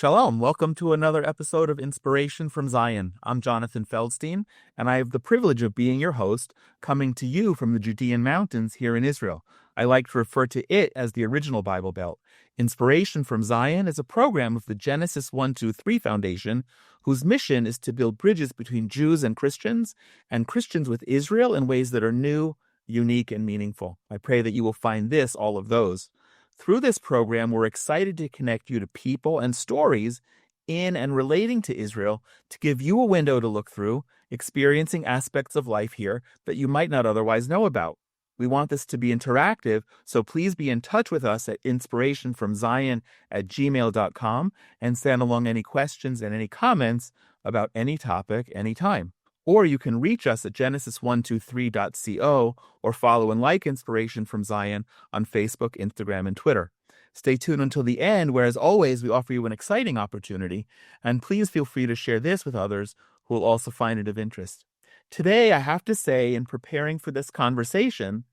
Shalom. Welcome to another episode of Inspiration from Zion. I'm Jonathan Feldstein, and I have the privilege of being your host, coming to you from the Judean mountains here in Israel. I like to refer to it as the original Bible Belt. Inspiration from Zion is a program of the Genesis 1-2-3 Foundation, whose mission is to build bridges between Jews and Christians with Israel in ways that are new, unique, and meaningful. I pray that you will find this all of those. Through this program, we're excited to connect you to people and stories in and relating to Israel to give you a window to look through, experiencing aspects of life here that you might not otherwise know about. We want this to be interactive, so please be in touch with us at inspirationfromzion@gmail.com and send along any questions and any comments about any topic anytime. Or you can reach us at genesis123.co or follow and like Inspiration from Zion on Facebook, Instagram, and Twitter. Stay tuned until the end, where, as always, we offer you an exciting opportunity, and please feel free to share this with others who will also find it of interest. Today, I have to say, in preparing for this conversation,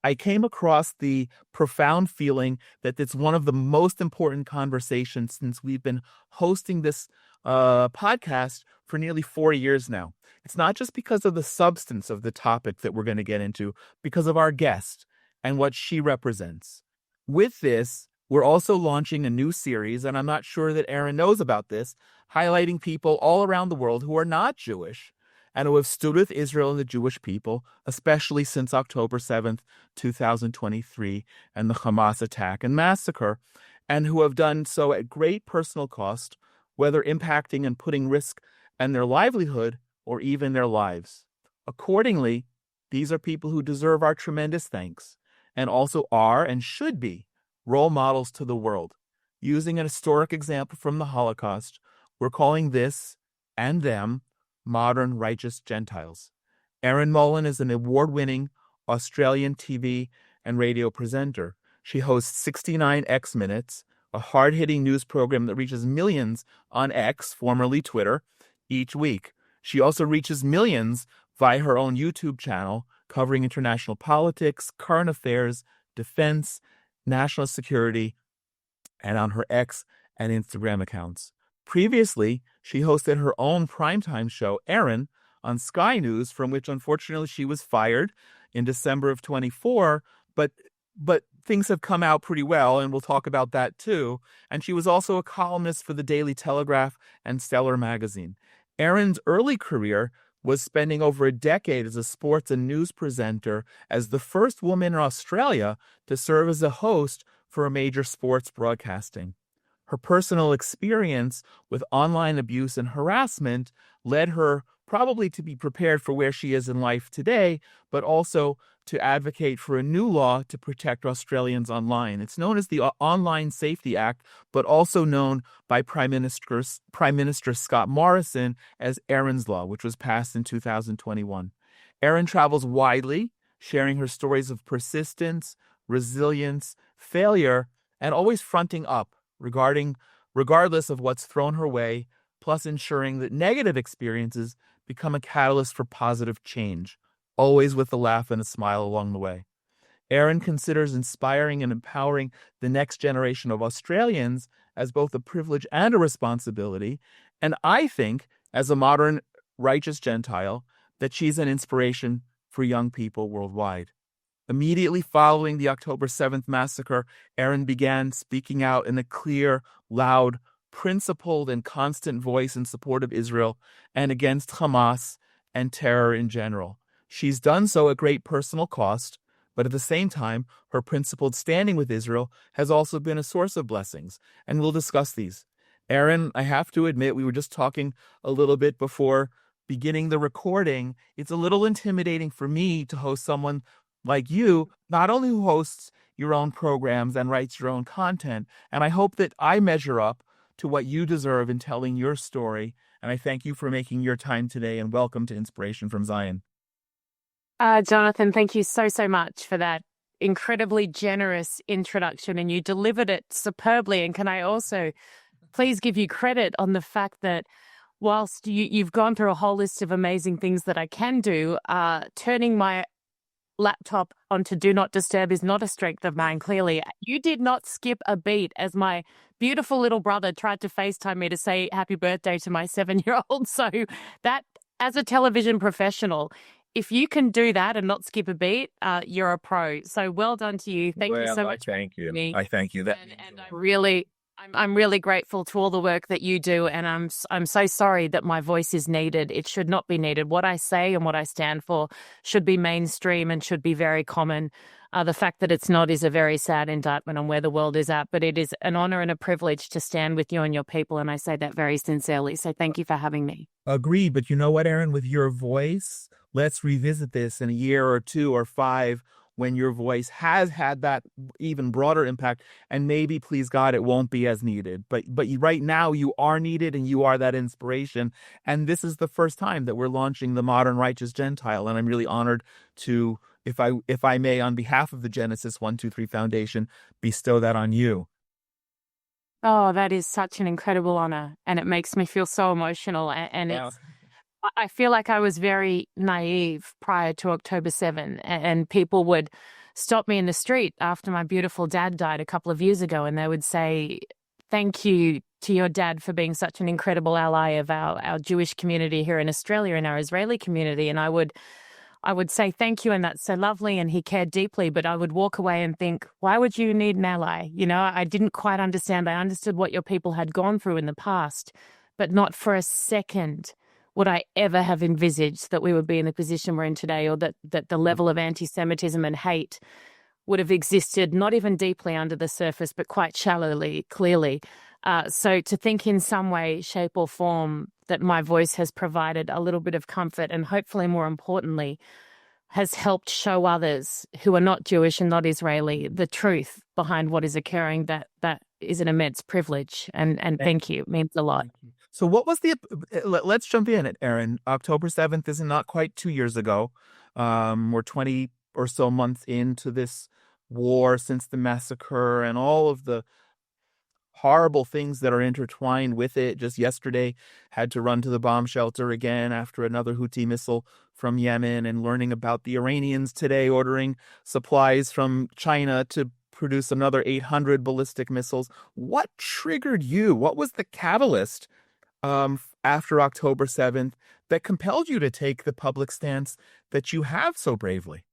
I came across the profound feeling that it's one of the most important conversations since we've been hosting this podcast for nearly 4 years now. It's not just because of the substance of the topic that we're going to get into, because of our guest and what she represents. With this, we're also launching a new series, and I'm not sure that Erin knows about this, highlighting people all around the world who are not Jewish and who have stood with Israel and the Jewish people, especially since October 7th, 2023, and the Hamas attack and massacre, and who have done so at great personal cost, whether impacting and putting risk in their livelihood or even their lives. Accordingly, these are people who deserve our tremendous thanks, and also are and should be role models to the world. Using an historic example from the Holocaust, we're calling this and them modern righteous Gentiles. Erin Molan is an award-winning Australian TV and radio presenter. She hosts 69 X Minutes, a hard-hitting news program that reaches millions on X, formerly Twitter, each week. She also reaches millions via her own YouTube channel, covering international politics, current affairs, defense, national security, and on her X and Instagram accounts. Previously, she hosted her own primetime show, Erin, on Sky News, from which unfortunately she was fired in December of 24, but things have come out pretty well, and we'll talk about that too. And she was also a columnist for the Daily Telegraph and Stellar magazine. Erin's early career was spending over a decade as a sports and news presenter, as the first woman in Australia to serve as a host for a major sports broadcasting. Her personal experience with online abuse and harassment led her probably to be prepared for where she is in life today, but also to advocate for a new law to protect Australians online. It's known as the Online Safety Act, but also known by Prime Minister Scott Morrison as Erin's Law, which was passed in 2021. Erin travels widely, sharing her stories of persistence, resilience, failure, and always fronting up, regardless of what's thrown her way, plus ensuring that negative experiences become a catalyst for positive change, always with a laugh and a smile along the way. Erin considers inspiring and empowering the next generation of Australians as both a privilege and a responsibility, and I think, as a modern righteous Gentile, that she's an inspiration for young people worldwide. Immediately following the October 7th massacre, Erin began speaking out in a clear, loud, principled, and constant voice in support of Israel and against Hamas and terror in general. She's done so at great personal cost, but at the same time, her principled standing with Israel has also been a source of blessings, and we'll discuss these. Erin, I have to admit, we were just talking a little bit before beginning the recording. It's a little intimidating for me to host someone like you, not only who hosts your own programs and writes your own content, and I hope that I measure up to what you deserve in telling your story, and I thank you for making your time today, and welcome to Inspiration from Zion. Jonathan, thank you so much for that incredibly generous introduction, and you delivered it superbly. And can I also please give you credit on the fact that whilst you've gone through a whole list of amazing things that I can do, turning my laptop onto Do Not Disturb is not a strength of mine, clearly. You did not skip a beat as my beautiful little brother tried to FaceTime me to say happy birthday to my 7-year-old. So that, as a television professional, if you can do that and not skip a beat, you're a pro. So well done to you. Thank you so much. Thank you. I thank you. And I'm really grateful to all the work that you do, and I'm so sorry that my voice is needed. It should not be needed. What I say and what I stand for should be mainstream and should be very common. The fact that it's not is a very sad indictment on where the world is at, but it is an honor and a privilege to stand with you and your people, and I say that very sincerely. So thank you for having me. Agreed, but you know what, Erin? With your voice, let's revisit this in a year or 2 or 5 when your voice has had that even broader impact, and maybe, please God, it won't be as needed. But right now you are needed and you are that inspiration. And this is the first time that we're launching the modern Righteous Gentile, and I'm really honored to, if I may, on behalf of the Genesis 123 Foundation, bestow that on you. Oh, that is such an incredible honor, and it makes me feel so emotional. I feel like I was very naive prior to October 7, and people would stop me in the street after my beautiful dad died a couple of years ago, and they would say, thank you to your dad for being such an incredible ally of our Jewish community here in Australia and our Israeli community. And I would say thank you, and that's so lovely, and he cared deeply, but I would walk away and think, why would you need an ally? You know, I didn't quite understand. I understood what your people had gone through in the past, but not for a second would I ever have envisaged that we would be in the position we're in today, or that the level of anti-Semitism and hate would have existed, not even deeply under the surface, but quite shallowly, clearly. So to think in some way, shape or form that my voice has provided a little bit of comfort, and hopefully more importantly, has helped show others who are not Jewish and not Israeli the truth behind what is occurring, that is an immense privilege. And thank you. It means a lot. So what was let's jump in, Erin. October 7th is not quite 2 years ago. We're 20 or so months into this war since the massacre and all of the horrible things that are intertwined with it. Just yesterday, had to run to the bomb shelter again after another Houthi missile from Yemen, and learning about the Iranians today ordering supplies from China to produce another 800 ballistic missiles. What triggered you? What was the catalyst after October 7th that compelled you to take the public stance that you have so bravely?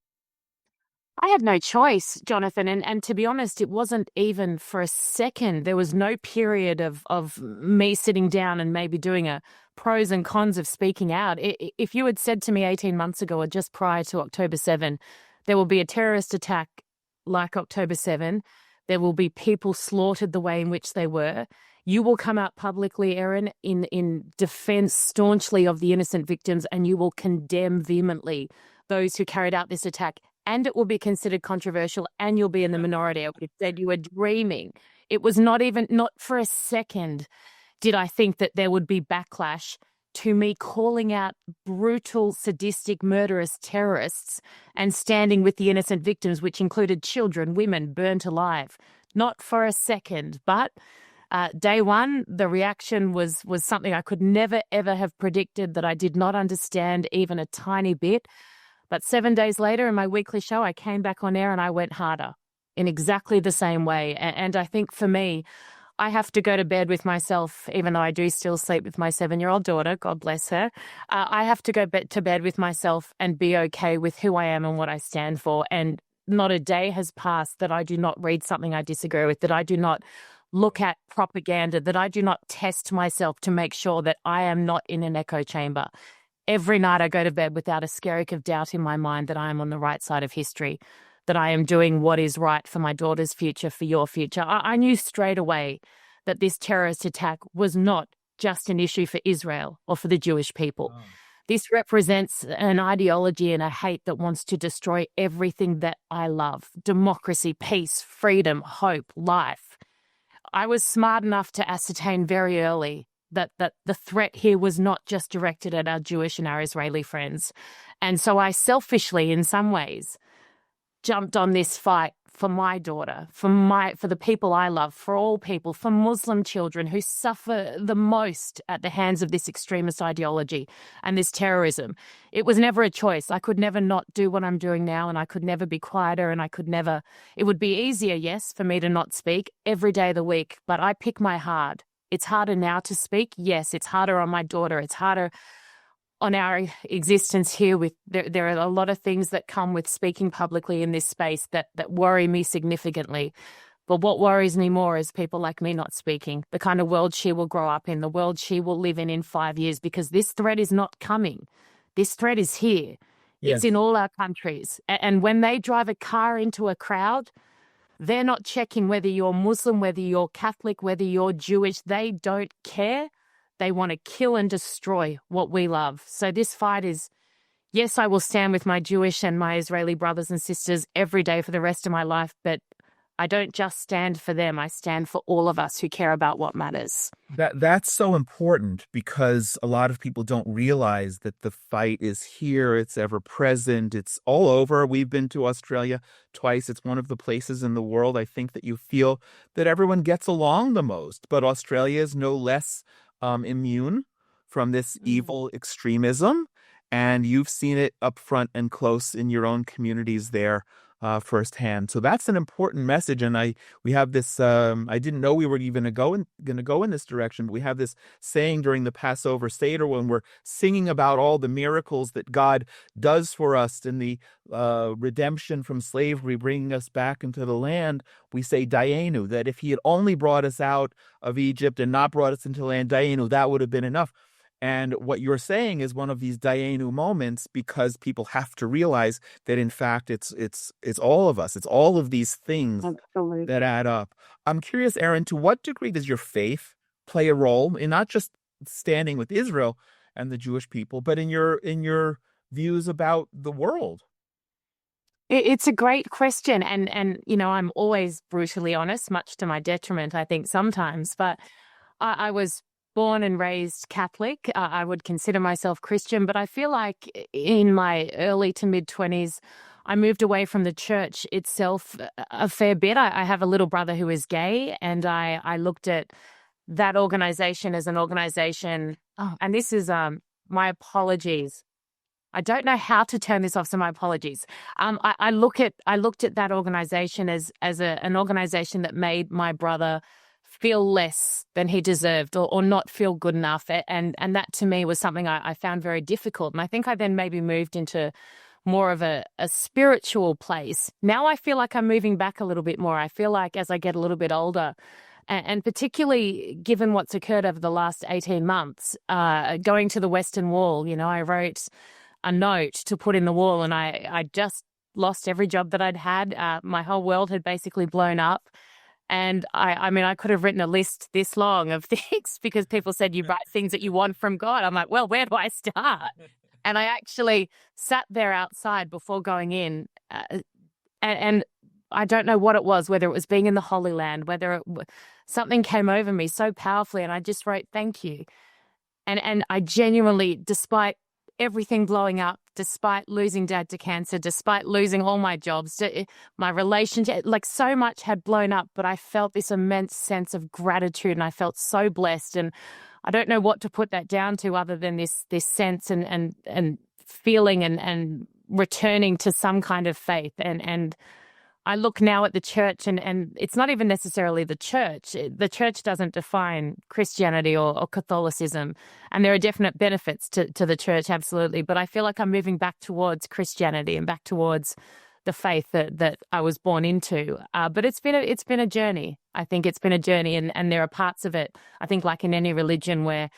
I had no choice, Jonathan. And to be honest, it wasn't even for a second. There was no period of me sitting down and maybe doing a pros and cons of speaking out. If you had said to me 18 months ago or just prior to October 7, there will be a terrorist attack like October 7, there will be people slaughtered the way in which they were, you will come out publicly, Erin, in defense staunchly of the innocent victims, and you will condemn vehemently those who carried out this attack. And it will be considered controversial, and you'll be in the minority. I would have said you were dreaming. It was not for a second did I think that there would be backlash to me calling out brutal, sadistic, murderous terrorists and standing with the innocent victims, which included children, women burnt alive. Not for a second, but day one, the reaction was something I could never, ever have predicted, that I did not understand even a tiny bit. But 7 days later in my weekly show, I came back on air and I went harder in exactly the same way. And I think for me, I have to go to bed with myself, even though I do still sleep with my 7-year-old daughter, God bless her. I have to go to bed with myself and be okay with who I am and what I stand for. And not a day has passed that I do not read something I disagree with, that I do not look at propaganda, that I do not test myself to make sure that I am not in an echo chamber. Every night I go to bed without a skerrick of doubt in my mind that I am on the right side of history, that I am doing what is right for my daughter's future, for your future. I knew straight away that this terrorist attack was not just an issue for Israel or for the Jewish people. Oh. This represents an ideology and a hate that wants to destroy everything that I love: democracy, peace, freedom, hope, life. I was smart enough to ascertain very early that the threat here was not just directed at our Jewish and our Israeli friends. And so I selfishly, in some ways, jumped on this fight for my daughter, for the people I love, for all people, for Muslim children who suffer the most at the hands of this extremist ideology and this terrorism. It was never a choice. I could never not do what I'm doing now, and I could never be quieter, and it would be easier, yes, for me to not speak every day of the week, but I pick my hard. It's harder now to speak. Yes, it's harder on my daughter. It's harder on our existence here. There are a lot of things that come with speaking publicly in this space that worry me significantly. But what worries me more is people like me not speaking, the kind of world she will grow up in, the world she will live in 5 years, because this threat is not coming. This threat is here. Yes. It's in all our countries. And when they drive a car into a crowd, they're not checking whether you're Muslim, whether you're Catholic, whether you're Jewish. They don't care. They want to kill and destroy what we love. So this fight is, yes, I will stand with my Jewish and my Israeli brothers and sisters every day for the rest of my life, but I don't just stand for them. I stand for all of us who care about what matters. That's so important, because a lot of people don't realize that the fight is here. It's ever present. It's all over. We've been to Australia twice. It's one of the places in the world, I think, that you feel that everyone gets along the most. But Australia is no less immune from this evil extremism. And you've seen it up front and close in your own communities there firsthand. So that's an important message. And we have this, I didn't know we were even going to go in this direction, but we have this saying during the Passover Seder when we're singing about all the miracles that God does for us in the redemption from slavery, bringing us back into the land. We say Dayenu, that if he had only brought us out of Egypt and not brought us into the land, Dayenu, that would have been enough. And what you're saying is one of these Dayenu moments, because people have to realize that, in fact, it's all of us. It's all of these things Absolutely. that add up. I'm curious, Erin, to what degree does your faith play a role in not just standing with Israel and the Jewish people, but in your views about the world? It's a great question. And I'm always brutally honest, much to my detriment, I think, sometimes. But I was born and raised Catholic. I would consider myself Christian, but I feel like in my early to mid-20s, I moved away from the church itself a fair bit. I have a little brother who is gay, and I looked at that organization as an organization. Oh, and this is my apologies. I don't know how to turn this off, so my apologies. I looked at that organization as an organization that made my brother feel less than he deserved, or not feel good enough. And that to me was something I found very difficult. And I think I then maybe moved into more of a spiritual place. Now I feel like I'm moving back a little bit more. I feel like as I get a little bit older, and particularly given what's occurred over the last 18 months, going to the Western Wall, I wrote a note to put in the wall, and I just lost every job that I'd had. My whole world had basically blown up. And I could have written a list this long of things, because people said you write things that you want from God. I'm like, well, where do I start? And I actually sat there outside before going in, and I don't know what it was, whether it was being in the Holy Land, whether something came over me so powerfully, and I just wrote, thank you. And I genuinely, despite everything blowing up, despite losing Dad to cancer, despite losing all my jobs, my relationship, like so much had blown up, but I felt this immense sense of gratitude, and I felt so blessed. And I don't know what to put that down to other than this sense and feeling and returning to some kind of faith. And I look now at the church, and it's not even necessarily the church. The church doesn't define Christianity or Catholicism, and there are definite benefits to the church, absolutely. But I feel like I'm moving back towards Christianity and back towards the faith that I was born into. But it's been a journey. I think it's been a journey, and there are parts of it, I think, like in any religion, where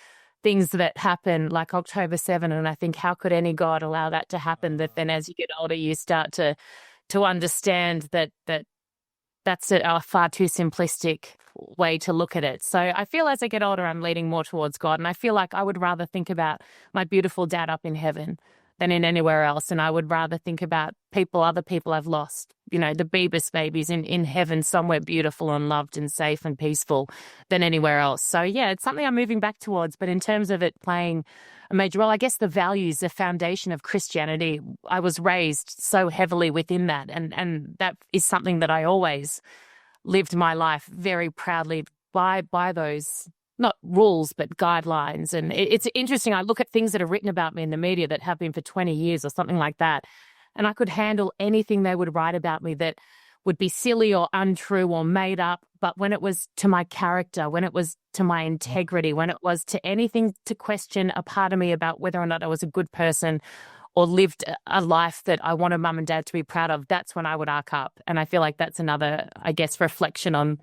things that happen, like October 7, and I think, how could any God allow that to happen? That then as you get older, you start to understand that that's a far too simplistic way to look at it. So I feel as I get older, I'm leaning more towards God. And I feel like I would rather think about my beautiful dad up in heaven than in anywhere else. And I would rather think about other people I've lost, the Bebus babies in heaven, somewhere beautiful and loved and safe and peaceful, than anywhere else. So yeah, it's something I'm moving back towards. But in terms of it playing a major role, I guess the values, the foundation of Christianity, I was raised so heavily within that. And that is something that I always lived my life very proudly by those, not rules, but guidelines. And it's interesting. I look at things that are written about me in the media that have been for 20 years or something like that, and I could handle anything they would write about me that would be silly or untrue or made up. But when it was to my character, when it was to my integrity, when it was to anything to question a part of me about whether or not I was a good person or lived a life that I wanted mum and dad to be proud of, that's when I would arc up. And I feel like that's another, I guess, reflection on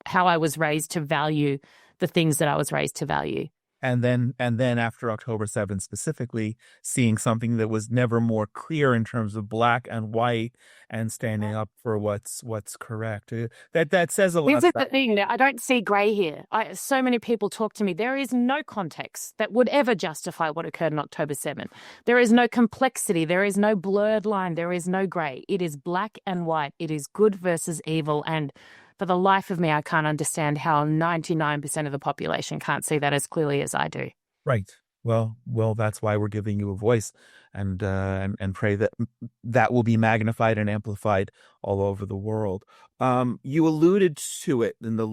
how I was raised to value the things that I was raised to value. And then after October 7th specifically, seeing something that was never more clear in terms of black and white and standing up for what's correct. That says a lot. This is the thing. I don't see grey here. So many people talk to me. There is no context that would ever justify what occurred on October 7th. There is no complexity. There is no blurred line. There is no grey. It is black and white. It is good versus evil. And for the life of me, I can't understand how 99% of the population can't see that as clearly as I do. Right. Well, that's why we're giving you a voice, and pray that will be magnified and amplified all over the world. You alluded to it in the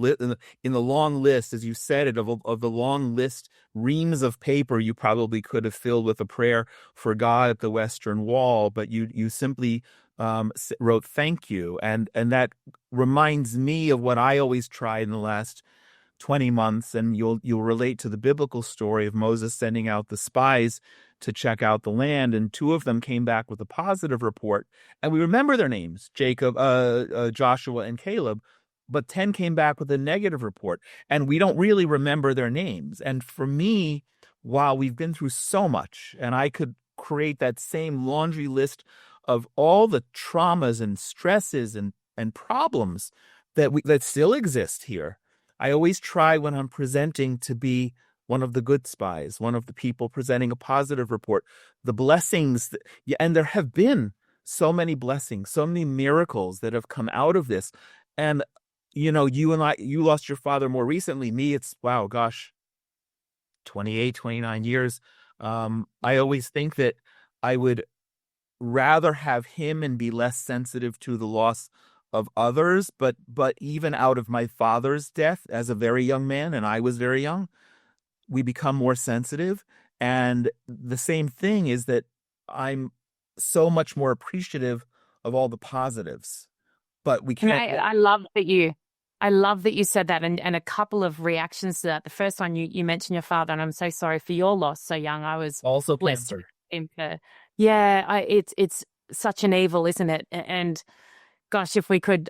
long list, as you said it, of the long list, reams of paper you probably could have filled with a prayer for God at the Western Wall, but you simply wrote thank you, and that reminds me of what I always tried in the last 20 months, and you'll relate to the biblical story of Moses sending out the spies to check out the land, and 2 of them came back with a positive report, and we remember their names, Joshua and Caleb, but 10 came back with a negative report, and we don't really remember their names. And for me, while we've been through so much, and I could create that same laundry list of all the traumas and stresses and problems that still exist here, I always try when I'm presenting to be one of the good spies, one of the people presenting a positive report, the blessings, and there have been so many blessings, so many miracles that have come out of this. And, you lost your father more recently. Me, it's, 28, 29 years. I always think that I would rather have him and be less sensitive to the loss of others, but even out of my father's death as a very young man, and I was very young, we become more sensitive. And the same thing is that I'm so much more appreciative of all the positives, but we can't. I love that you said that, and a couple of reactions to that. The first one, you mentioned your father, and I'm so sorry for your loss so young. I was also blessed. cancer. It's such an evil, isn't it? And gosh, if we could,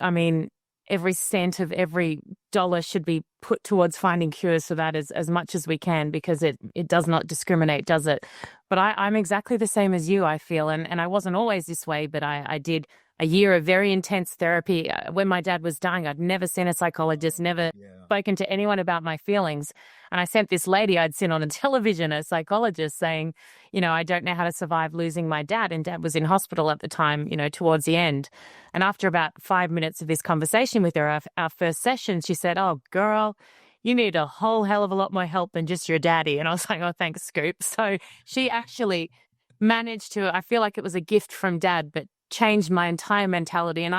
every cent of every dollar should be put towards finding cures for that as much as we can, because it does not discriminate, does it? But I'm exactly the same as you, I feel. And I wasn't always this way, but I did a year of very intense therapy. When my dad was dying, I'd never seen a psychologist, never spoken to anyone about my feelings. And I sent this lady I'd seen on a television, a psychologist, saying, I don't know how to survive losing my dad. And Dad was in hospital at the time, towards the end. And after about 5 minutes of this conversation with her, our first session, she said, "Oh, girl, you need a whole hell of a lot more help than just your daddy." And I was like, "Oh, thanks, Scoop." So she actually managed to, I feel like it was a gift from Dad, but changed my entire mentality. And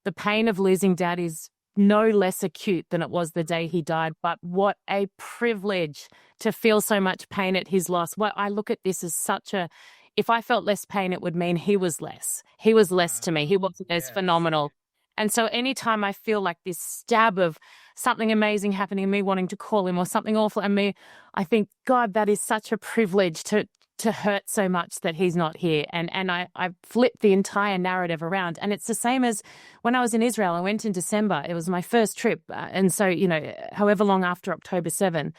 the pain of losing Dad is no less acute than it was the day he died. But what a privilege to feel so much pain at his loss. What I look at this as if I felt less pain, it would mean he was less. He was less to me. He wasn't as phenomenal. And so anytime I feel like this stab of something amazing happening, me wanting to call him, or something awful, and me, I think, God, that is such a privilege to hurt so much that he's not here. And I flipped the entire narrative around. And it's the same as when I was in Israel. I went in December. It was my first trip. And so, however long after October 7,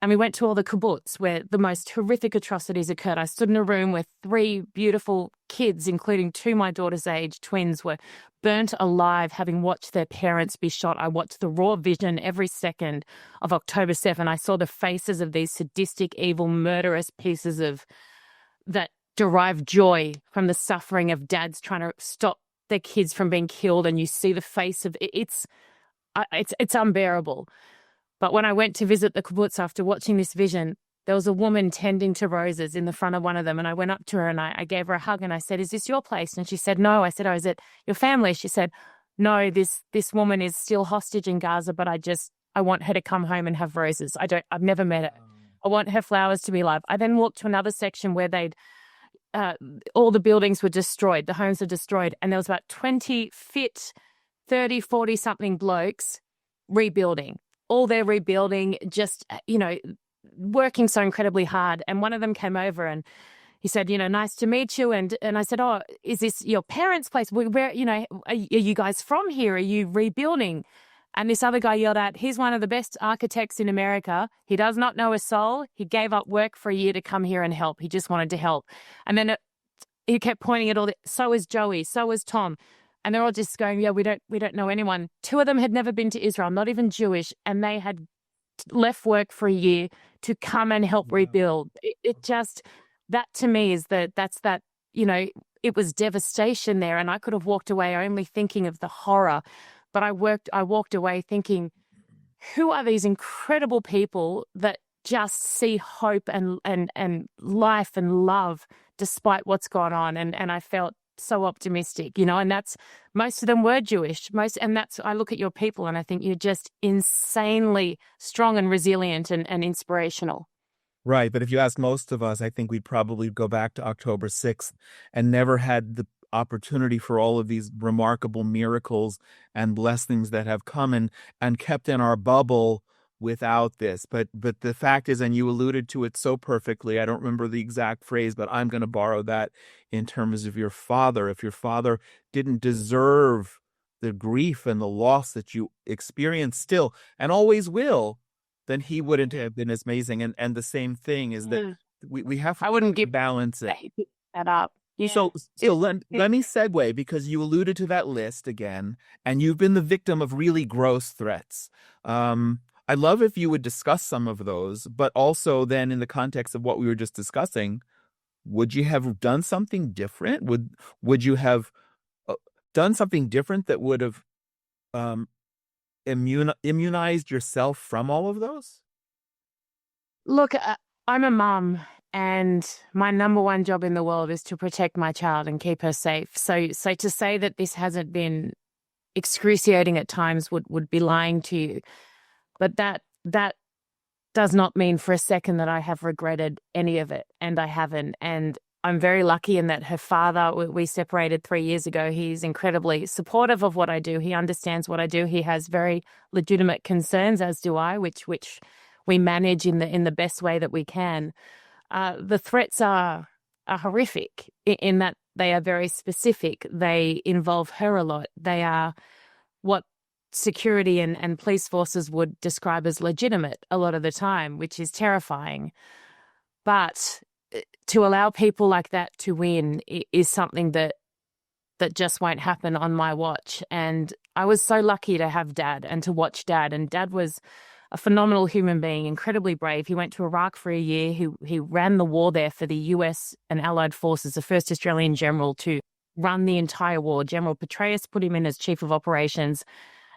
and we went to all the kibbutz where the most horrific atrocities occurred. I stood in a room where 3 beautiful kids, including 2 my daughter's age twins, were burnt alive, having watched their parents be shot. I watched the raw vision every second of October 7. I saw the faces of these sadistic, evil, murderous pieces of that derive joy from the suffering of dads trying to stop their kids from being killed, and you see the face of it's unbearable. But when I went to visit the kibbutz after watching this vision, there was a woman tending to roses in the front of one of them, and I went up to her and I gave her a hug and I said, "Is this your place?" And she said, "No." I said, "Oh, is it your family?" She said, "No, this woman is still hostage in Gaza, but I want her to come home and have roses. I've never met her. I want her flowers to be alive." I then walked to another section where all the buildings were destroyed, the homes were destroyed, and there was about 20 fit, 30, 40-something blokes rebuilding. All they're rebuilding, just, working so incredibly hard. And one of them came over and he said, "Nice to meet you." And I said, "Oh, is this your parents' place? Where, are you guys from here? Are you rebuilding?" And this other guy yelled out, "He's one of the best architects in America. He does not know a soul. He gave up work for a year to come here and help. He just wanted to help." And then he kept pointing at so is Joey, so is Tom. And they're all just going, "Yeah, we don't know anyone." Two of them had never been to Israel, not even Jewish, and they had left work for a year to come and help rebuild. It just, that to me is it was devastation there, and I could have walked away only thinking of the horror. But I walked away thinking, who are these incredible people that just see hope and life and love despite what's gone on? And I felt so optimistic, and that's, most of them were Jewish. I look at your people and I think you're just insanely strong and resilient and inspirational. Right. But if you ask most of us, I think we'd probably go back to October 6th and never had the opportunity for all of these remarkable miracles and blessings that have come and kept in our bubble without this. But the fact is, and you alluded to it so perfectly, I don't remember the exact phrase, but I'm going to borrow that in terms of your father. If your father didn't deserve the grief and the loss that you experience still and always will, then he wouldn't have been as amazing. And the same thing is that we have to I wouldn't give balance it. that up. Yeah. So let me segue, because you alluded to that list again, and you've been the victim of really gross threats. I'd love if you would discuss some of those, but also then in the context of what we were just discussing, would you have done something different? Would you have done something different that would have immunized yourself from all of those? Look, I'm a mum, and my number one job in the world is to protect my child and keep her safe. So to say that this hasn't been excruciating at times would be lying to you. But that does not mean for a second that I have regretted any of it, and I haven't. And I'm very lucky in that her father, we separated 3 years ago. He's incredibly supportive of what I do. He understands what I do. He has very legitimate concerns, as do I, which we manage in the best way that we can. The threats are horrific in that they are very specific. They involve her a lot. They are what security and police forces would describe as legitimate a lot of the time, which is terrifying. But to allow people like that to win is something that just won't happen on my watch. And I was so lucky to have Dad and to watch Dad. And Dad was a phenomenal human being, incredibly brave. He went to Iraq for a year. He ran the war there for the US and Allied forces, the first Australian general to run the entire war. General Petraeus put him in as chief of operations,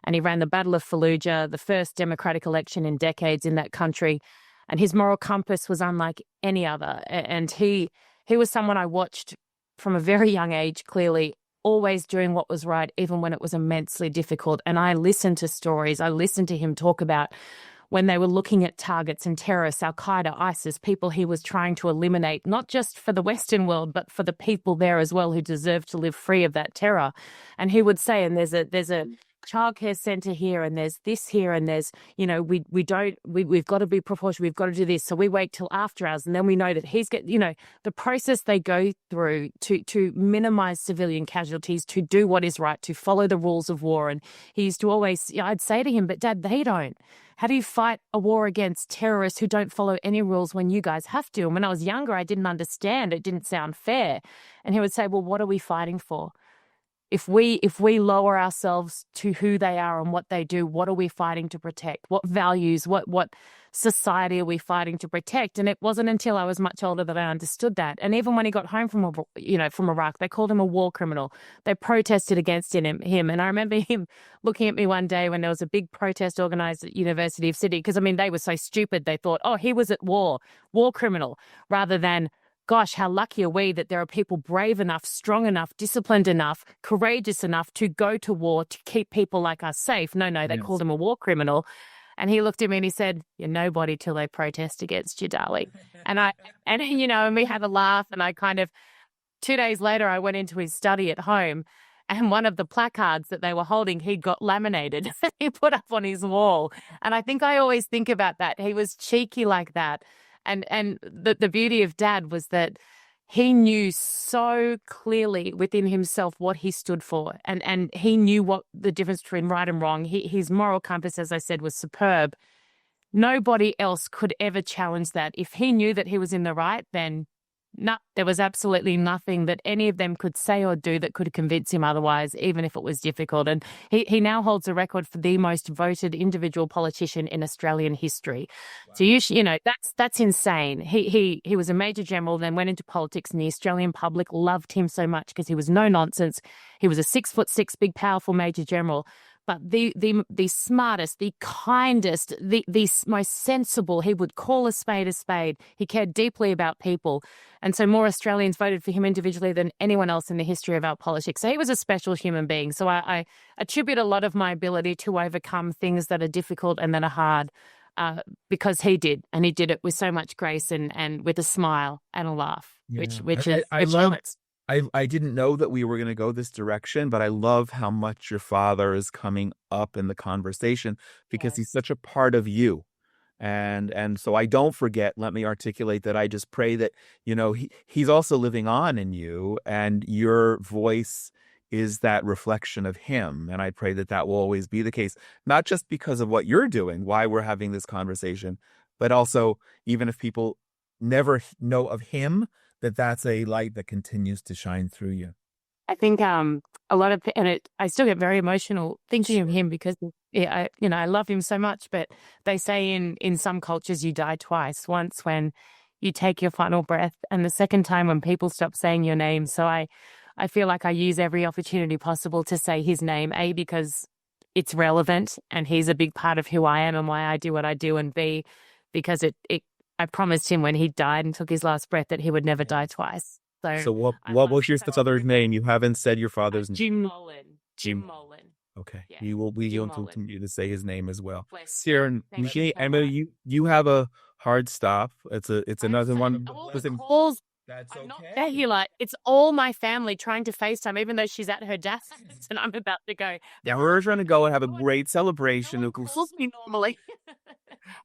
and he ran the Battle of Fallujah, the first democratic election in decades in that country. And his moral compass was unlike any other. And he was someone I watched from a very young age, clearly, always doing what was right, even when it was immensely difficult. And I listened to stories. I listened to him talk about when they were looking at targets and terrorists, Al-Qaeda, ISIS, people he was trying to eliminate, not just for the Western world, but for the people there as well who deserve to live free of that terror. And he would say, and there's a childcare center here, and there's this here, and there's, we've got to be proportional, we've got to do this. So we wait till after hours, and then we know that the process they go through to minimize civilian casualties, to do what is right, to follow the rules of war. And he used to always, I'd say to him, "But Dad, they don't. How do you fight a war against terrorists who don't follow any rules when you guys have to?" And when I was younger, I didn't understand. It didn't sound fair. And he would say, "Well, what are we fighting for? if we lower ourselves to who they are and what they do, what are we fighting to protect? What values, what society are we fighting to protect? And it wasn't until I was much older that I understood that. And even when he got home from Iraq, they called him a war criminal. They protested against him. And I remember him looking at me one day when there was a big protest organized at University of Sydney, because, I mean, they were so stupid. They thought, oh, he was at war criminal, rather than, gosh, how lucky are we that there are people brave enough, strong enough, disciplined enough, courageous enough to go to war to keep people like us safe. No, they called him a war criminal. And he looked at me and he said, you're nobody till they protest against you, darling. And we had a laugh, and I kind of, 2 days later, I went into his study at home, and one of the placards that they were holding, he got laminated. He put up on his wall. And I think I always think about that. He was cheeky like that. And the beauty of Dad was that he knew so clearly within himself what he stood for. And he knew what the difference between right and wrong. His moral compass, as I said, was superb. Nobody else could ever challenge that. If he knew that he was in the right, then there was absolutely nothing that any of them could say or do that could convince him otherwise, even if it was difficult. And he now holds a record for the most voted individual politician in Australian history. Wow. So that's insane. He was a major general, then went into politics, and the Australian public loved him so much because he was no nonsense. He was a 6'6", big, powerful major general. But the smartest, the kindest, the most sensible, he would call a spade a spade. He cared deeply about people. And so more Australians voted for him individually than anyone else in the history of our politics. So he was a special human being. So I attribute a lot of my ability to overcome things that are difficult and that are hard because he did. And he did it with so much grace and with a smile and a laugh, which I love it. I didn't know that we were going to go this direction, but I love how much your father is coming up in the conversation because he's such a part of you. And so I don't forget, let me articulate that. I just pray that, he's also living on in you, and your voice is that reflection of him. And I pray that that will always be the case, not just because of what you're doing, why we're having this conversation, but also even if people never know of him, that's a light that continues to shine through you. I think a lot of, I still get very emotional thinking of him because I love him so much. But they say in some cultures you die twice. Once when you take your final breath, and the second time when people stop saying your name. So I feel like I use every opportunity possible to say his name, A, because it's relevant and he's a big part of who I am and why I do what I do, and B, because I promised him when he died and took his last breath that he would never die twice. So what was your other name? You haven't said your father's name. Jim Molan. Jim Molan. Okay. Yeah. We will continue to say his name as well. Erin, you have a hard stop. It's another one. Calls. That's okay. Not that like it's all my family trying to FaceTime, even though she's at her desk and I'm about to go. Yeah, we're trying to go and have a great celebration. No one calls me normally.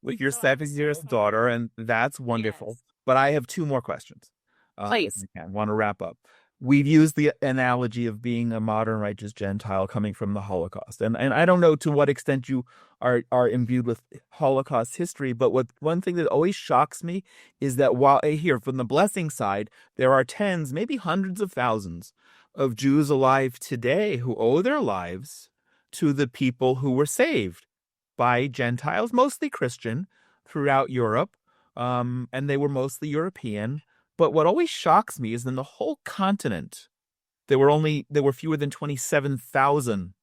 With your 7-year-old daughter, and that's wonderful. Yes. But I have 2 more questions. Please. I want to wrap up. We've used the analogy of being a modern righteous Gentile coming from the Holocaust. And I don't know to what extent you are imbued with Holocaust history, but one thing that always shocks me is that while here from the blessing side, there are tens, maybe hundreds of thousands of Jews alive today who owe their lives to the people who were saved by Gentiles, mostly Christian, throughout Europe, and they were mostly European. But what always shocks me is in the whole continent, there were fewer than 27,000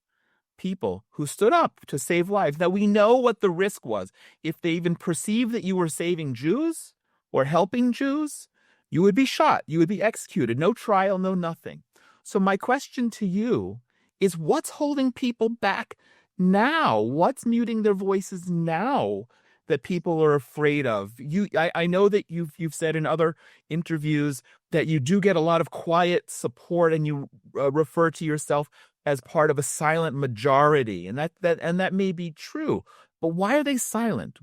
people who stood up to save lives. Now, we know what the risk was. If they even perceived that you were saving Jews or helping Jews, you would be shot. You would be executed. No trial, no nothing. So my question to you is, what's holding people back now? What's muting their voices now that people are afraid of? I know that you've said in other interviews that you do get a lot of quiet support, and you refer to yourself as part of a silent majority, and that may be true. But why are they silent?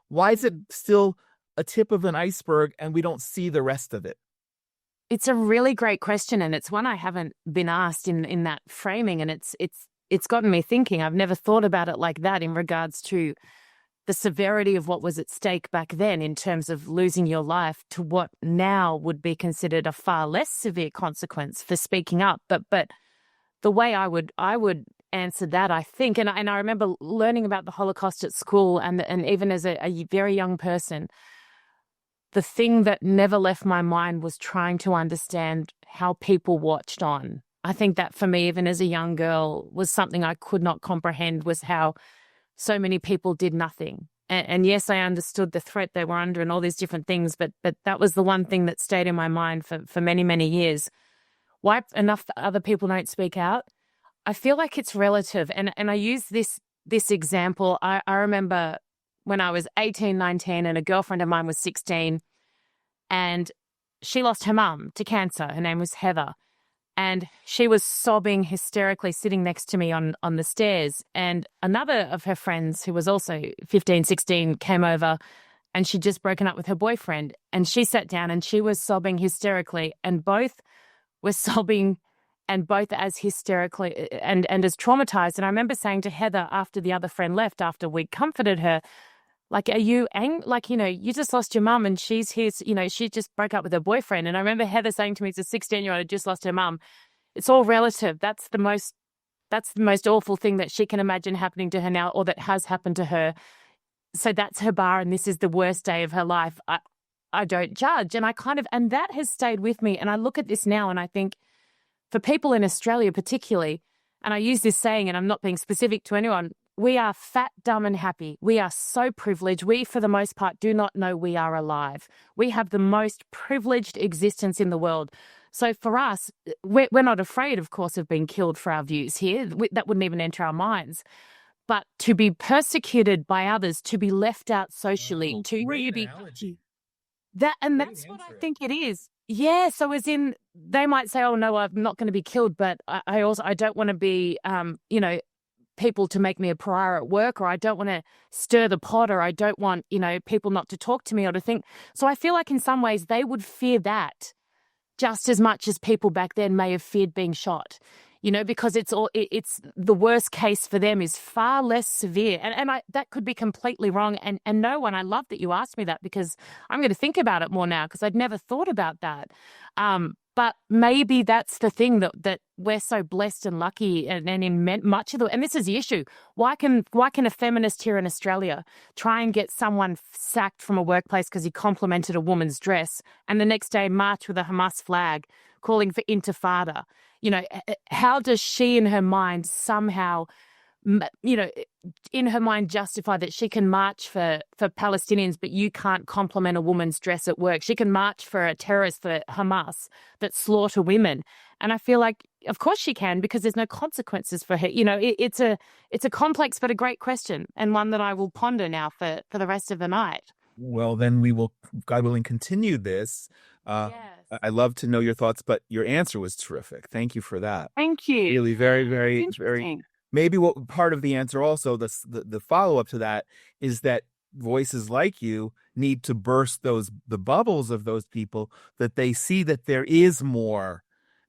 Why is it still a tip of an iceberg, and we don't see the rest of it? It's a really great question, and it's one I haven't been asked in that framing, and it's gotten me thinking. I've never thought about it like that in regards to the severity of what was at stake back then in terms of losing your life to what now would be considered a far less severe consequence for speaking up. But the way I would answer that, I think, and I remember learning about the Holocaust at school, and even as a very young person, the thing that never left my mind was trying to understand how people watched on. I think that for me, even as a young girl, was something I could not comprehend, was how so many people did nothing. And yes, I understood the threat they were under and all these different things, but that was the one thing that stayed in my mind for many, many years. Why enough other people don't speak out? I feel like it's relative. And I use this example. I remember when I was 18, 19, and a girlfriend of mine was 16, and she lost her mum to cancer. Her name was Heather. And she was sobbing hysterically sitting next to me on the stairs. And another of her friends, who was also 15, 16, came over, and she'd just broken up with her boyfriend. And she sat down and she was sobbing hysterically, and both were sobbing, and both as hysterically and as traumatized. And I remember saying to Heather after the other friend left, after we comforted her, like, are you angry? Like, you just lost your mum and she's here, she just broke up with her boyfriend. And I remember Heather saying to me, as a 16-year-old who just lost her mum, it's all relative. That's the most awful thing that she can imagine happening to her now, or that has happened to her. So that's her bar, and this is the worst day of her life. I don't judge. And that has stayed with me. And I look at this now and I think, for people in Australia particularly, and I use this saying, and I'm not being specific to anyone, we are fat, dumb, and happy. We are so privileged. We, for the most part, do not know we are alive. We have the most privileged existence in the world. So for us, we're not afraid, of course, of being killed for our views here. That wouldn't even enter our minds. But to be persecuted by others, to be left out socially, to really be that, and that's what I think it is. Yeah. So as in, they might say, "Oh no, I'm not going to be killed," but I don't want to be, people to make me a pariah at work, or I don't want to stir the pot, or I don't want, people not to talk to me or to think. So I feel like in some ways they would fear that just as much as people back then may have feared being shot, because it's the worst case for them is far less severe. And that could be completely wrong. And no one, I love that you asked me that, because I'm going to think about it more now, because I'd never thought about that. But maybe that's the thing that we're so blessed and lucky, and in much of and this is the issue. Why can a feminist here in Australia try and get someone sacked from a workplace because he complimented a woman's dress, and the next day march with a Hamas flag calling for intifada? How does she in her mind somehow, in her mind justify that she can march for Palestinians, but you can't compliment a woman's dress at work? She can march for a terrorist, for Hamas, that slaughter women. And I feel like, of course she can, because there's no consequences for her. It's a complex but a great question, and one that I will ponder now for the rest of the night. Well, then we will, God willing, continue this. Yes. I love to know your thoughts, but your answer was terrific. Thank you for that. Thank you. Really, very, very, very. Maybe what part of the answer also, the follow-up to that, is that voices like you need to burst the bubbles of those people, that they see that there is more.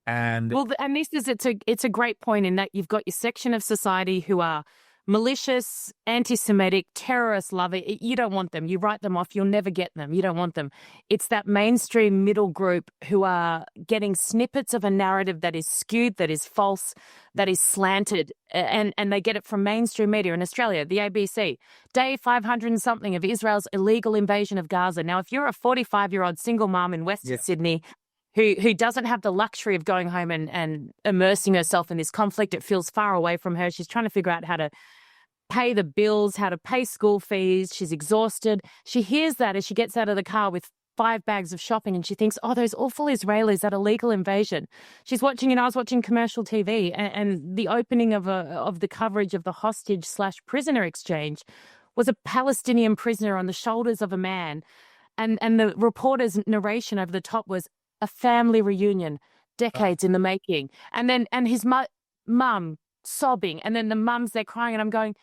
And this is, it's a great point, in that you've got your section of society who are malicious, anti-Semitic, terrorist lover. You don't want them. You write them off. You'll never get them. You don't want them. It's that mainstream middle group who are getting snippets of a narrative that is skewed, that is false, that is slanted, and they get it from mainstream media in Australia, the ABC. Day 500 and something of Israel's illegal invasion of Gaza. Now, if you're a 45-year-old single mom in Western Sydney who doesn't have the luxury of going home and immersing herself in this conflict, it feels far away from her. She's trying to figure out how to pay the bills, how to pay school fees. She's exhausted. She hears that as she gets out of the car with 5 bags of shopping, and she thinks, oh, those awful Israelis, that illegal invasion. She's watching, I was watching commercial TV, and the opening of the coverage of the hostage/prisoner exchange was a Palestinian prisoner on the shoulders of a man. And the reporter's narration over the top was a family reunion, decades in the making. And his mum sobbing, and then the mum's there crying, and I'm going,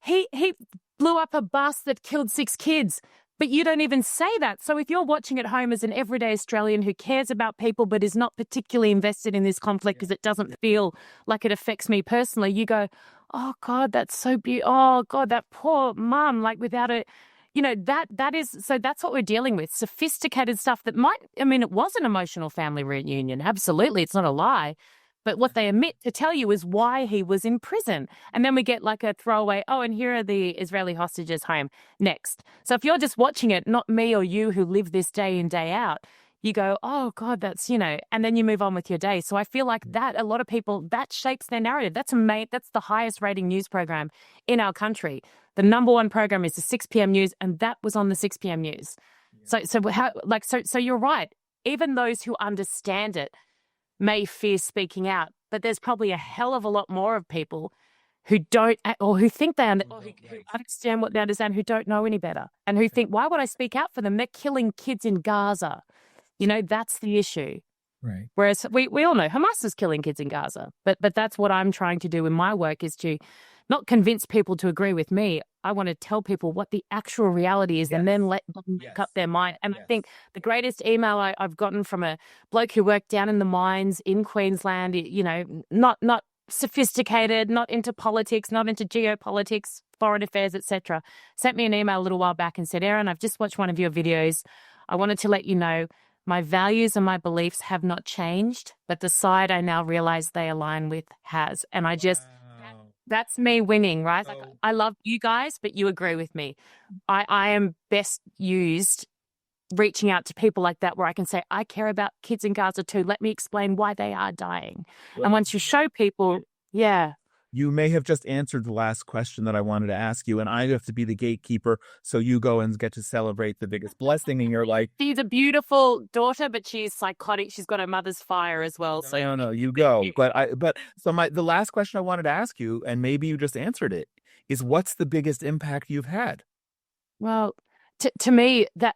He blew up a bus that killed 6 kids, but you don't even say that. So if you're watching at home as an everyday Australian who cares about people but is not particularly invested in this conflict because it doesn't feel like it affects me personally, you go, oh God, that's so beautiful. Oh God, that poor mum, like without it, that is, so that's what we're dealing with. Sophisticated stuff that it was an emotional family reunion. Absolutely. It's not a lie. But what they omit to tell you is why he was in prison. And then we get like a throwaway, oh, and here are the Israeli hostages home next. So if you're just watching it, not me or you who live this day in, day out, you go, oh, God, that's, and then you move on with your day. So I feel like that a lot of people, that shapes their narrative. That's the highest rating news program in our country. The number one program is the 6 p.m. news, and that was on the 6 p.m. news. So you're right. Even those who understand it may fear speaking out, but there's probably a hell of a lot more of people who don't, or who think they who understand what they understand, who don't know any better, and who think, why would I speak out for them? They're killing kids in Gaza. That's the issue. Right. Whereas we all know Hamas is killing kids in Gaza, but that's what I'm trying to do in my work, is to not convince people to agree with me. I want to tell people what the actual reality is, and then let them make up their mind. And I think the greatest email I've gotten from a bloke who worked down in the mines in Queensland, not sophisticated, not into politics, not into geopolitics, foreign affairs, etc., sent me an email a little while back and said, Erin, I've just watched one of your videos. I wanted to let you know my values and my beliefs have not changed, but the side I now realize they align with has. And I just, that's me winning, right? Like, I love you guys, but you agree with me. I am best used reaching out to people like that, where I can say, I care about kids in Gaza too. Let me explain why they are dying. Well, and once you show people, you may have just answered the last question that I wanted to ask you, and I have to be the gatekeeper, so you go and get to celebrate the biggest blessing in your life. She's a beautiful daughter, but she's psychotic. She's got her mother's fire as well. So no, you go. The last question I wanted to ask you, and maybe you just answered it, is what's the biggest impact you've had? Well, to me, that,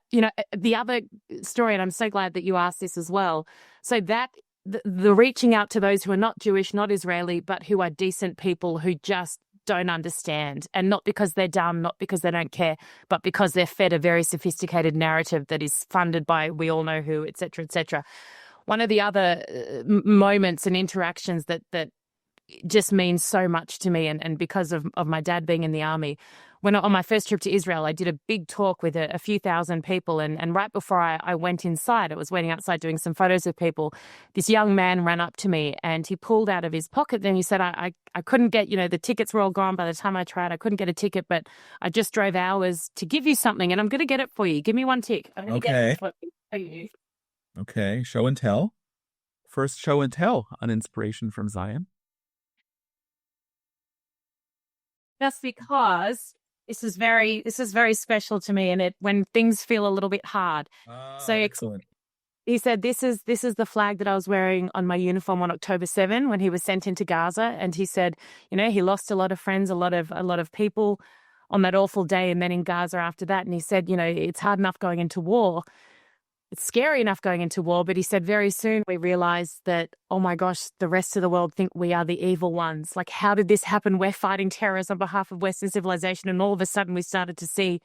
the other story, and I'm so glad that you asked this as well. So that the reaching out to those who are not Jewish, not Israeli, but who are decent people who just don't understand, and not because they're dumb, not because they don't care, but because they're fed a very sophisticated narrative that is funded by we all know who, et cetera, et cetera. One of the other moments and interactions that just means so much to me, and because of my dad being in the army, when on my first trip to Israel, I did a big talk with a few thousand people, and right before I went inside, I was waiting outside doing some photos of people, this young man ran up to me and he pulled out of his pocket, then he said, I couldn't get, the tickets were all gone by the time I tried, I couldn't get a ticket, but I just drove hours to give you something, and I'm going to get it for you. Give me one tick. Okay. Okay, show and tell. First show and tell on Inspiration from Zion. Just because this is very special to me, and when things feel a little bit hard. So excellent. He said, this is the flag that I was wearing on my uniform on October 7 when he was sent into Gaza. And he said, he lost a lot of friends, a lot of people on that awful day, and then in Gaza after that. And he said, it's hard enough going into war. It's scary enough going into war, but he said very soon we realized that, oh my gosh, the rest of the world think we are the evil ones. Like, how did this happen? We're fighting terrorists on behalf of Western civilization, and all of a sudden we started to see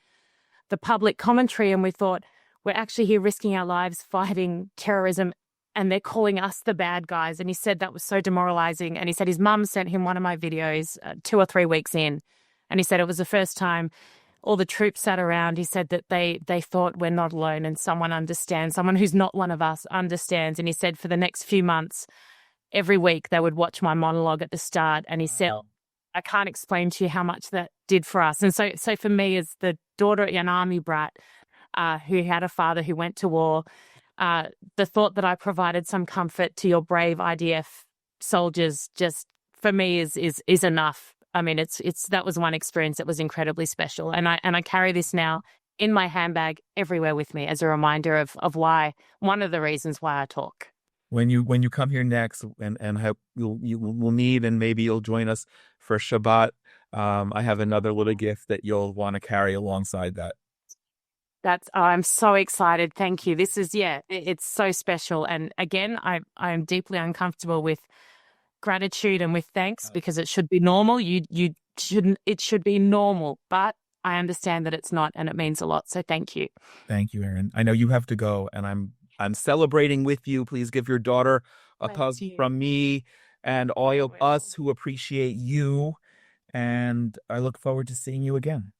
the public commentary, and we thought, we're actually here risking our lives fighting terrorism, and they're calling us the bad guys. And he said that was so demoralizing. And he said his mum sent him one of my videos 2 or 3 weeks in, and he said it was the first time all the troops sat around. He said that they thought we're not alone, and someone understands, someone who's not one of us understands. And he said for the next few months, every week they would watch my monologue at the start. And he said, I can't explain to you how much that did for us. And so for me, as the daughter of an army brat who had a father who went to war, the thought that I provided some comfort to your brave IDF soldiers, just for me is enough. I mean, that was one experience that was incredibly special, and I carry this now in my handbag everywhere with me as a reminder of why, one of the reasons why I talk. When you come here next, and hope you'll need, and maybe you'll join us for Shabbat, I have another little gift that you'll want to carry alongside that. I'm so excited. Thank you. This is, it's so special. And again, I'm deeply uncomfortable with gratitude and with thanks, because it should be normal. It should be normal, but I understand that it's not, and it means a lot. So thank you. Thank you, Erin. I know you have to go, and I'm celebrating with you. Please give your daughter a hug from me and all of us who appreciate you. And I look forward to seeing you again.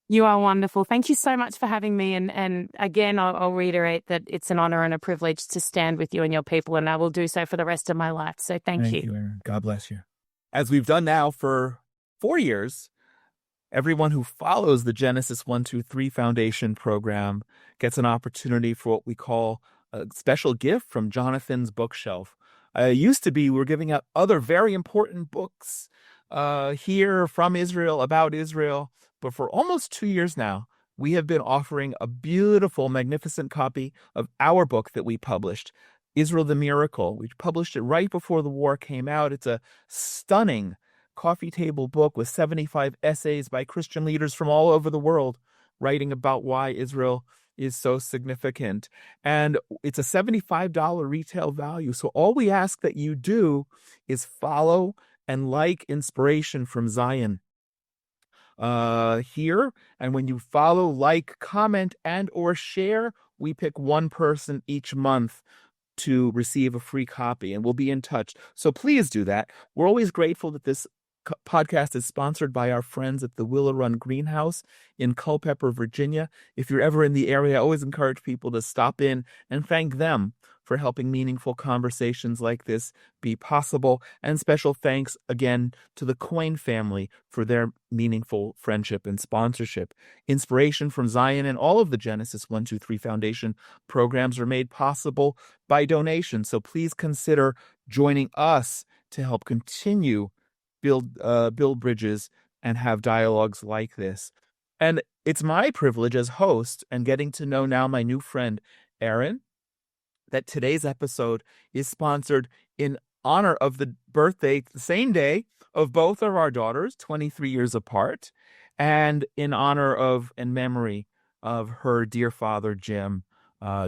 You are wonderful. Thank you so much for having me. And again, I'll reiterate that it's an honor and a privilege to stand with you and your people, and I will do so for the rest of my life. So thank you. Thank you, Erin. God bless you. As we've done now for 4 years, everyone who follows the Genesis 123 Foundation program gets an opportunity for what we call a special gift from Jonathan's bookshelf. Used to be, we're giving out other very important books here from Israel, about Israel. But for almost 2 years now, we have been offering a beautiful, magnificent copy of our book that we published, Israel the Miracle. We published it right before the war came out. It's a stunning coffee table book with 75 essays by Christian leaders from all over the world writing about why Israel is so significant. And it's a $75 retail value. So all we ask that you do is follow and like Inspiration from Zion here. And when you follow, like, comment, and or share, we pick one person each month to receive a free copy, and we'll be in touch. So please do that. We're always grateful that this podcast is sponsored by our friends at the Willow Run Greenhouse in Culpeper, Virginia. If you're ever in the area, I always encourage people to stop in and thank them for helping meaningful conversations like this be possible. And special thanks again to the Coyne family for their meaningful friendship and sponsorship. Inspiration from Zion and all of the Genesis 123 Foundation programs are made possible by donations. So please consider joining us to help continue build bridges and have dialogues like this. And it's my privilege as host, and getting to know now my new friend, Erin, that today's episode is sponsored in honor of the birthday, the same day, of both of our daughters, 23 years apart, and in honor of and memory of her dear father, Jim,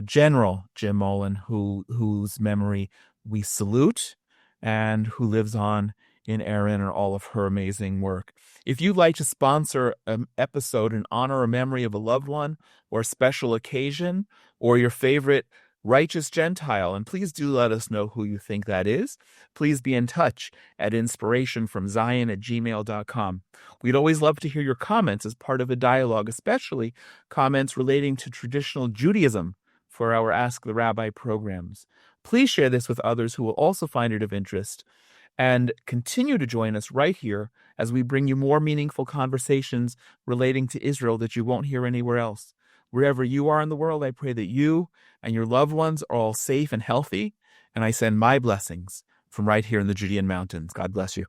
General Jim Molan, whose memory we salute and who lives on in Erin and all of her amazing work. If you'd like to sponsor an episode in honor or memory of a loved one or a special occasion or your favorite Righteous Gentile, and please do let us know who you think that is, please be in touch at inspirationfromzion@gmail.com. We'd always love to hear your comments as part of a dialogue, especially comments relating to traditional Judaism for our Ask the Rabbi programs. Please share this with others who will also find it of interest, and continue to join us right here as we bring you more meaningful conversations relating to Israel that you won't hear anywhere else. Wherever you are in the world, I pray that you and your loved ones are all safe and healthy, and I send my blessings from right here in the Judean mountains. God bless you.